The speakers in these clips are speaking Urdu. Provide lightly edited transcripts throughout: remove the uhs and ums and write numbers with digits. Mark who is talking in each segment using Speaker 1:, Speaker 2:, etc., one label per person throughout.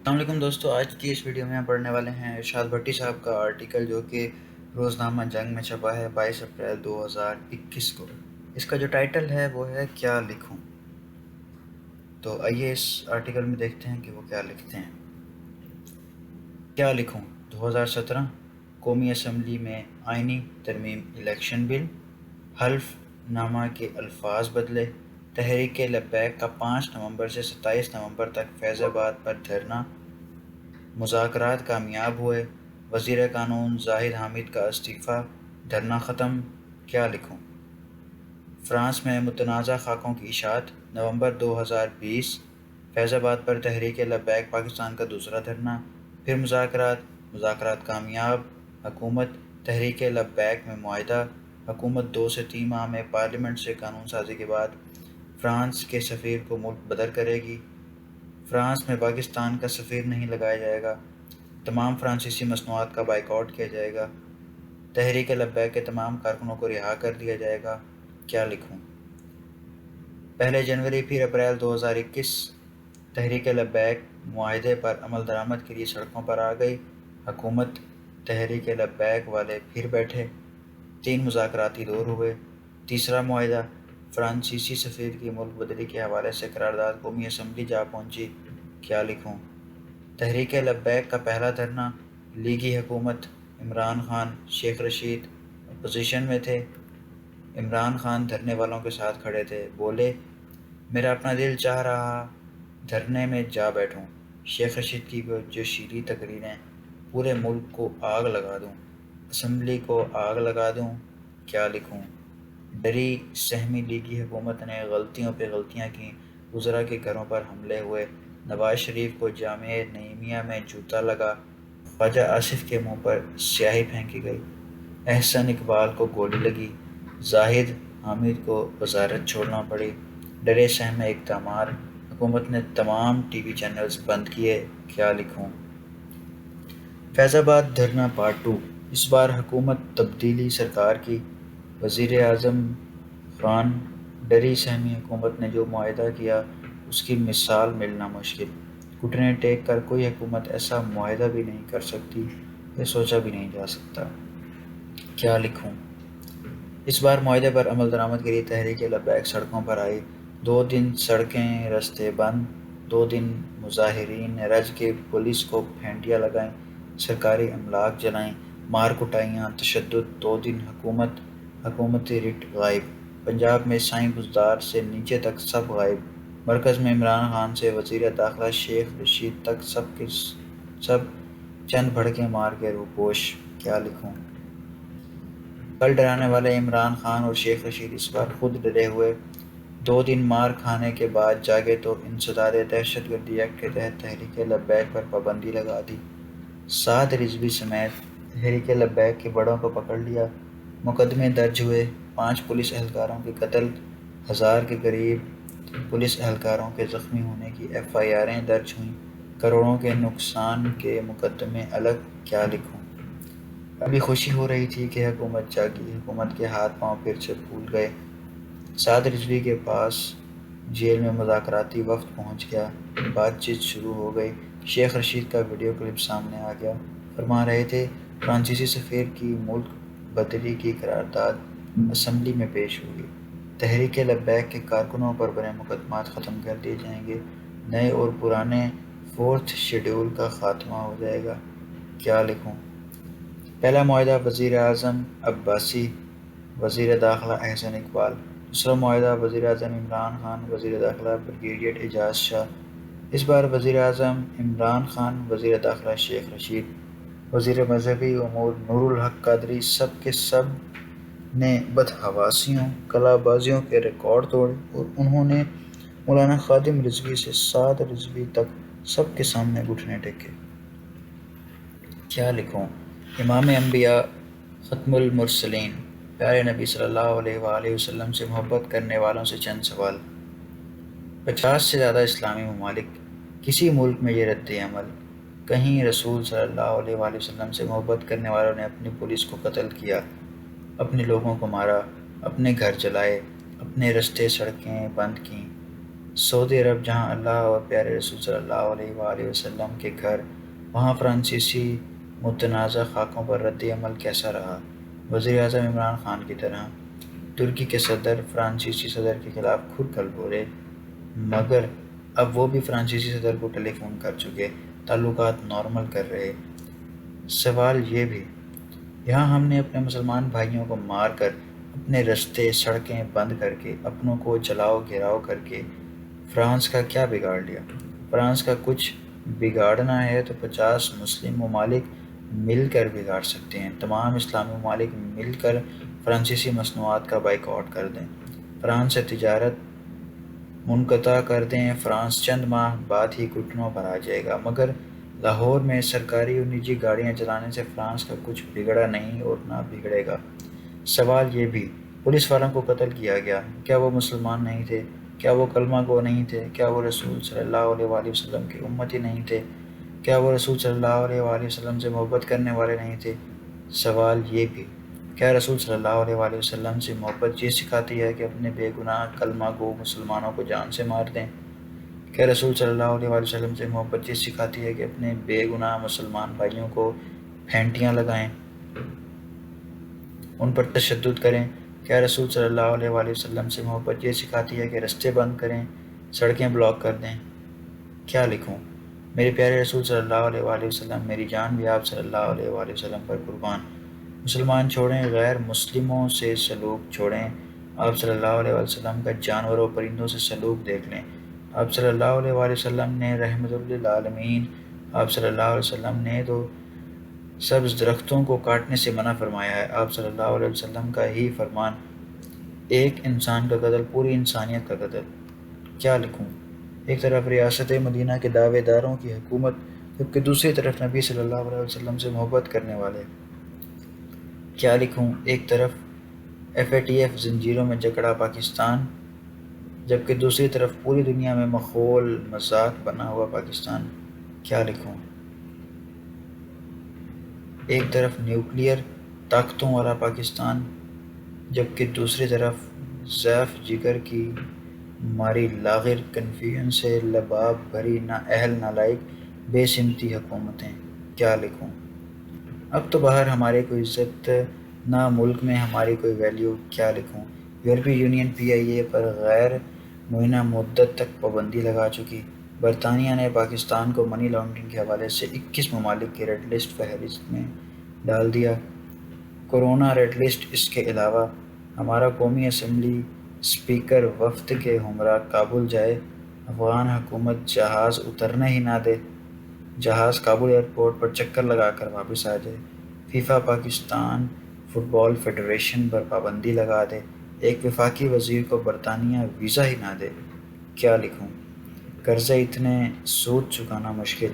Speaker 1: السلام علیکم دوستو، آج کی اس ویڈیو میں ہم پڑھنے والے ہیں ارشاد بھٹی صاحب کا آرٹیکل جو کہ روزنامہ جنگ میں چھپا ہے 22 اپریل 2021 کو۔ اس کا جو ٹائٹل ہے وہ ہے کیا لکھوں۔ تو آئیے اس آرٹیکل میں دیکھتے ہیں کہ وہ کیا لکھتے ہیں۔ کیا لکھوں؟ 2017 قومی اسمبلی میں آئینی ترمیم الیکشن بل، حلف نامہ کے الفاظ بدلے، تحریک لبیک کا 5 نومبر سے 27 نومبر تک فیض آباد پر دھرنا، مذاکرات کامیاب ہوئے، وزیر قانون زاہد حامد کا استعفیٰ، دھرنا ختم۔ کیا لکھوں؟ فرانس میں متنازع خاکوں کی اشاعت، نومبر 2020 فیض آباد پر تحریک لبیک پاکستان کا دوسرا دھرنا، پھر مذاکرات کامیاب، حکومت تحریک لبیک میں معاہدہ، حکومت 2 سے 3 ماہ میں پارلیمنٹ سے قانون سازی کے بعد فرانس کے سفیر کو ملک بدر کرے گی، فرانس میں پاکستان کا سفیر نہیں لگایا جائے گا، تمام فرانسیسی مصنوعات کا بائیکاٹ کیا جائے گا، تحریک لبیک کے تمام کارکنوں کو رہا کر دیا جائے گا۔ کیا لکھوں؟ 1 جنوری پھر اپریل 2021 تحریک لبیک معاہدے پر عمل درآمد کے لیے سڑکوں پر آ گئی، حکومت تحریک لبیک والے پھر بیٹھے، 3 مذاکراتی دور ہوئے، تیسرا معاہدہ، فرانسیسی سفیر کی ملک بدری کے حوالے سے قرارداد قومی اسمبلی جا پہنچی۔ کیا لکھوں؟ تحریک لبیک کا پہلا دھرنا، لیگی حکومت، عمران خان، شیخ رشید اپوزیشن میں تھے، عمران خان دھرنے والوں کے ساتھ کھڑے تھے، بولے میرا اپنا دل چاہ رہا دھرنے میں جا بیٹھوں، شیخ رشید کی جوشیلی تقریریں، پورے ملک کو آگ لگا دوں، اسمبلی کو آگ لگا دوں۔ کیا لکھوں؟ ڈری سہمی لیگی حکومت نے غلطیوں پہ غلطیاں کیں، وزراء کے گھروں پر حملے ہوئے، نواز شریف کو جامعہ نعیمیہ میں جوتا لگا، خواجہ آصف کے منہ پر سیاہی پھینکی گئی، احسن اقبال کو گولی لگی، زاہد حامد کو وزارت چھوڑنا پڑی، ڈرے سہمے اقدامات، حکومت نے تمام ٹی وی چینلز بند کیے۔ کیا لکھوں؟ فیض آباد دھرنا پارٹ 2، اس بار حکومت تبدیلی سرکار کی، وزیر اعظم خان، ڈری سہمی حکومت نے جو معاہدہ کیا اس کی مثال ملنا مشکل، گھٹنے ٹیک کر کوئی حکومت ایسا معاہدہ بھی نہیں کر سکتی، یہ سوچا بھی نہیں جا سکتا۔ کیا لکھوں؟ اس بار معاہدے پر عمل درآمد کے لیے تحریک لبیک سڑکوں پر آئی، 2 دن سڑکیں رستے بند، 2 دن مظاہرین نے رج کے پولیس کو پھینٹیاں لگائیں، سرکاری املاک جلائیں، مار کٹائیاں، تشدد، 2 دن حکومتی رٹ غائب، پنجاب میں سائیں بزدار سے نیچے تک سب غائب، مرکز میں عمران خان سے وزیر داخلہ شیخ رشید تک سب کے سب چند بھڑکے مار کے روپوش۔ کیا لکھوں؟ کل ڈرانے والے عمران خان اور شیخ رشید اس بار خود ڈرے ہوئے، 2 دن مار کھانے کے بعد جاگے تو انسداد دہشت گردی ایکٹ کے تحت تحریک لبیک پر پابندی لگا دی، 7 رضوی سمیت تحریک لبیک کے بڑوں کو پکڑ لیا، مقدمے درج ہوئے، 5 پولیس اہلکاروں کے قتل، 1000 کے قریب پولیس اہلکاروں کے زخمی ہونے کی FIRیں درج ہوئیں، کروڑوں کے نقصان کے مقدمے الگ۔ کیا لکھوں؟ ابھی خوشی ہو رہی تھی کہ حکومت جاگی، حکومت کے ہاتھ پاؤں پھر سے پھول گئے، 7 رضوی کے پاس جیل میں مذاکراتی وفد پہنچ گیا، بات چیت شروع ہو گئی، شیخ رشید کا ویڈیو کلپ سامنے آ گیا، فرما رہے تھے فرانسیسی سفیر کی ملک بدری کی قرارداد اسمبلی میں پیش ہوگی، تحریک لبیک کے کارکنوں پر بنے مقدمات ختم کر دیے جائیں گے، نئے اور پرانے 4تھ شیڈول کا خاتمہ ہو جائے گا۔ کیا لکھوں؟ پہلا معاہدہ وزیر اعظم عباسی، وزیر داخلہ احسن اقبال، دوسرا معاہدہ وزیر اعظم عمران خان، وزیر داخلہ بریگیڈیئر اعجاز شاہ، اس بار وزیر اعظم عمران خان، وزیر داخلہ شیخ رشید، وزیر مذہبی امور نور الحق قادری، سب کے سب نے بدحواسیوں کلا بازیوں کے ریکارڈ توڑے اور انہوں نے مولانا خادم رضوی سے 7 رضوی تک سب کے سامنے گھٹنے ٹیکے۔ کیا لکھوں؟ امام انبیاء، ختم المرسلین، پیارے نبی صلی اللہ علیہ وآلہ وسلم سے محبت کرنے والوں سے چند سوال۔ 50 سے زیادہ اسلامی ممالک، کسی ملک میں یہ رد عمل، کہیں رسول صلی اللہ علیہ وآلہ وسلم سے محبت کرنے والوں نے اپنی پولیس کو قتل کیا، اپنے لوگوں کو مارا، اپنے گھر جلائے، اپنے رستے سڑکیں بند کیں، سعودی عرب جہاں اللہ اور پیارے رسول صلی اللہ علیہ وآلہ وسلم کے گھر، وہاں فرانسیسی متنازع خاکوں پر رد عمل کیسا رہا؟ وزیر اعظم عمران خان کی طرح ترکی کے صدر فرانسیسی صدر کے خلاف کھل کر بولے، مگر اب وہ بھی فرانسیسی صدر کو ٹیلی فون کر چکے، تعلقات نارمل کر رہے۔ سوال یہ بھی، یہاں ہم نے اپنے مسلمان بھائیوں کو مار کر، اپنے رستے سڑکیں بند کر کے، اپنوں کو جلاؤ گھیراؤ کر کے فرانس کا کیا بگاڑ لیا؟ فرانس کا کچھ بگاڑنا ہے تو 50 مسلم ممالک مل کر بگاڑ سکتے ہیں۔ تمام اسلامی ممالک مل کر فرانسیسی مصنوعات کا بائیکاٹ کر دیں، فرانس سے تجارت منقطع کر دیں۔ فرانس چند ماہ بعد ہی گھٹنوں پر آ جائے گا، مگر لاہور میں سرکاری اور نجی گاڑیاں چلانے سے فرانس کا کچھ بگڑا نہیں اور نہ بگڑے گا۔ سوال یہ بھی، پولیس والوں کو قتل کیا گیا، کیا وہ مسلمان نہیں تھے؟ کیا وہ کلمہ گو نہیں تھے؟ کیا وہ رسول صلی اللہ علیہ وآلہ وسلم کے امتی نہیں تھے؟ کیا وہ رسول صلی اللہ علیہ وآلہ وسلم سے محبت کرنے والے نہیں تھے؟ سوال یہ بھی، کیا رسول صلی اللہ علیہ وآلہ وسلم سے محبت یہ سکھاتی ہے کہ اپنے بے گناہ کلمہ گو مسلمانوں کو جان سے مار دیں؟ کیا رسول صلی اللہ علیہ وآلہ وسلم سے محبت یہ سکھاتی ہے کہ اپنے بے گناہ مسلمان بھائیوں کو پھینٹیاں لگائیں، ان پر تشدد کریں؟ کیا رسول صلی اللہ علیہ وآلہ وسلم سے محبت یہ سکھاتی ہے کہ رستے بند کریں، سڑکیں بلاک کر دیں؟ کیا لکھوں؟ میرے پیارے رسول صلی اللہ علیہ وآلہ وسلم، میری جان بھی آپ صلی اللہ علیہ وآلہ وسلم پر قربان۔ مسلمان چھوڑیں، غیر مسلموں سے سلوک چھوڑیں۔ آپ صلی اللہ علیہ وآلہ وسلم کا جانوروں و پرندوں سے سلوک دیکھ لیں۔ آپ صلی اللہ علیہ وآلہ وسلم نے رحمت للعالمین، آپ صلی اللہ علیہ وسلم نے تو سبز درختوں کو کاٹنے سے منع فرمایا ہے۔ آپ صلی اللہ علیہ وسلم کا ہی فرمان، ایک انسان کا قتل پوری انسانیت کا قتل۔ کیا لکھوں؟ ایک طرف ریاست مدینہ کے دعوے داروں کی حکومت، جبکہ دوسری طرف نبی صلی اللہ علیہ وسلم سے محبت کرنے والے۔ کیا لکھوں؟ ایک طرف FATF زنجیروں میں جکڑا پاکستان، جبکہ دوسری طرف پوری دنیا میں مخول مذاق بنا ہوا پاکستان۔ کیا لکھوں؟ ایک طرف نیوکلیئر طاقتوں والا پاکستان، جبکہ دوسری طرف ضعف جگر کی ماری لاغر کنفیوژن سے لباب بھری نا اہل نالائق بے سمتی حکومتیں۔ کیا لکھوں؟ اب تو باہر ہماری کوئی عزت نہ، ملک میں ہماری کوئی ویلیو۔ کیا لکھوں؟ یورپی یونین PIA پر غیر معینہ مدت تک پابندی لگا چکی۔ برطانیہ نے پاکستان کو منی لانڈرنگ کے حوالے سے 21 ممالک کی ریڈ لسٹ فہرست میں ڈال دیا۔ Corona red list. اس کے علاوہ ہمارا قومی اسمبلی اسپیکر وفد کے ہمراہ کابل جائے، افغان حکومت جہاز اترنے ہی نہ دے، جہاز کابل ایئرپورٹ پر چکر لگا کر واپس آ جائے، فیفا پاکستان فٹ بال فیڈریشن پر پابندی لگا دے، ایک وفاقی وزیر کو برطانیہ ویزا ہی نہ دے۔ کیا لکھوں؟ قرضے اتنے، سود چکانا مشکل۔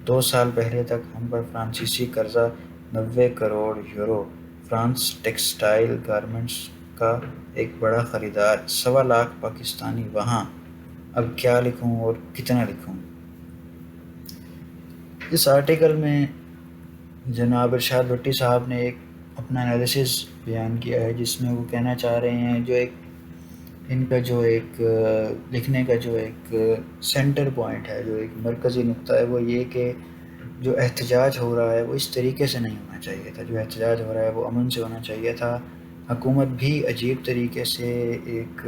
Speaker 1: 2 سال پہلے تک ہم پر فرانسیسی قرضہ 90 crore euro. France textile garments کا ایک بڑا خریدار، 1.25 لاکھ پاکستانی وہاں۔ اب کیا لکھوں اور کتنا لکھوں؟ اس آرٹیکل میں جناب ارشاد بھٹی صاحب نے ایک اپنا انالیسس بیان کیا ہے، جس میں وہ کہنا چاہ رہے ہیں، جو ایک ان کا جو ایک لکھنے کا جو ایک سینٹر پوائنٹ ہے، جو ایک مرکزی نقطہ ہے، وہ یہ کہ جو احتجاج ہو رہا ہے وہ اس طریقے سے نہیں ہونا چاہیے تھا۔ جو احتجاج ہو رہا ہے وہ امن سے ہونا چاہیے تھا۔ حکومت بھی عجیب طریقے سے ایک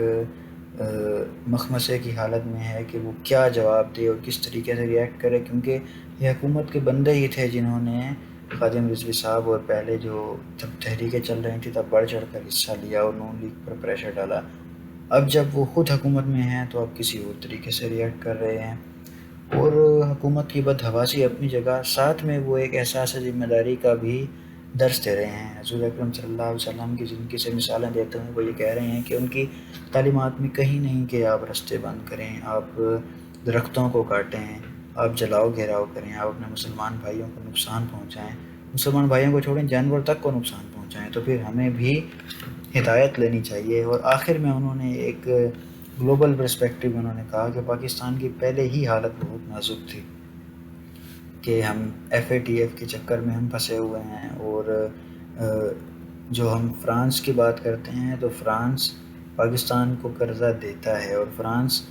Speaker 1: مخمصے کی حالت میں ہے کہ وہ کیا جواب دے اور کس طریقے سے ریئیکٹ کرے، کیونکہ یہ حکومت کے بندے ہی تھے جنہوں نے خادم رضوی صاحب اور پہلے جو جب تحریکیں چل رہی تھیں تب بڑھ چڑھ کر حصہ لیا اور نون لیگ پر پریشر ڈالا۔ اب جب وہ خود حکومت میں ہیں تو اب کسی اور طریقے سے ریئیکٹ کر رہے ہیں، اور حکومت کی بدحواسی اپنی جگہ، ساتھ میں وہ ایک احساس ذمہ داری کا بھی درس دے رہے ہیں۔ حضور اکرم صلی اللہ علیہ وسلم کی زندگی سے مثالیں دیتے ہیں، وہ یہ کہہ رہے ہیں کہ ان کی تعلیمات میں کہیں نہیں کہ آپ رستے بند کریں، آپ درختوں کو کاٹیں، آپ جلاؤ گھیراؤ کریں، آپ اپنے مسلمان بھائیوں کو نقصان پہنچائیں، مسلمان بھائیوں کو چھوڑیں جانور تک کو نقصان پہنچائیں، تو پھر ہمیں بھی ہدایت لینی چاہیے۔ اور آخر میں انہوں نے ایک گلوبل پرسپیکٹو میں انہوں نے کہا کہ پاکستان کی پہلے ہی حالت بہت نازک تھی، کہ ہم FATF کے چکر میں ہم پھنسے ہوئے ہیں، اور جو ہم فرانس کی بات کرتے ہیں تو فرانس پاکستان کو قرضہ دیتا ہے، اور فرانس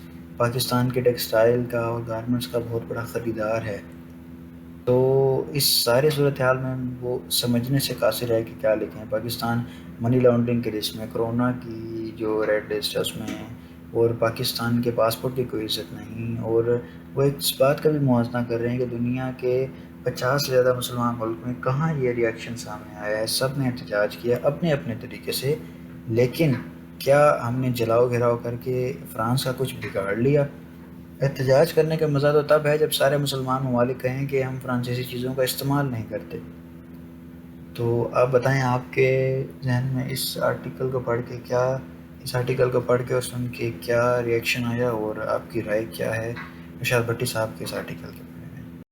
Speaker 1: پاکستان کے ٹیکسٹائل کا اور گارمنٹس کا بہت بڑا خریدار ہے، تو اس سارے صورتحال میں وہ سمجھنے سے قاصر ہے کہ کیا لکھیں۔ پاکستان منی لانڈرنگ کی لسٹ میں، کرونا کی جو ریڈ لسٹ ہے اس میں ہے، اور پاکستان کے پاسپورٹ کی کوئی عزت نہیں، اور وہ اس بات کا بھی موازنہ کر رہے ہیں کہ دنیا کے 50 سے زیادہ مسلمان ملک میں کہاں یہ ری ایکشن سامنے آیا ہے۔ سب نے احتجاج کیا اپنے اپنے طریقے سے، لیکن کیا ہم نے جلاؤ گھراؤ کر کے فرانس کا کچھ بگاڑ لیا؟ احتجاج کرنے کا مزہ تو تب ہے جب سارے مسلمان ممالک کہیں کہ ہم فرانسیسی چیزوں کا استعمال نہیں کرتے۔ تو آپ بتائیں، آپ کے ذہن میں اس آرٹیکل کو پڑھ کے اور سن کے کیا ری ایکشن آیا، اور آپ کی رائے کیا ہے ارشاد بھٹی صاحب کے اس آرٹیکل کے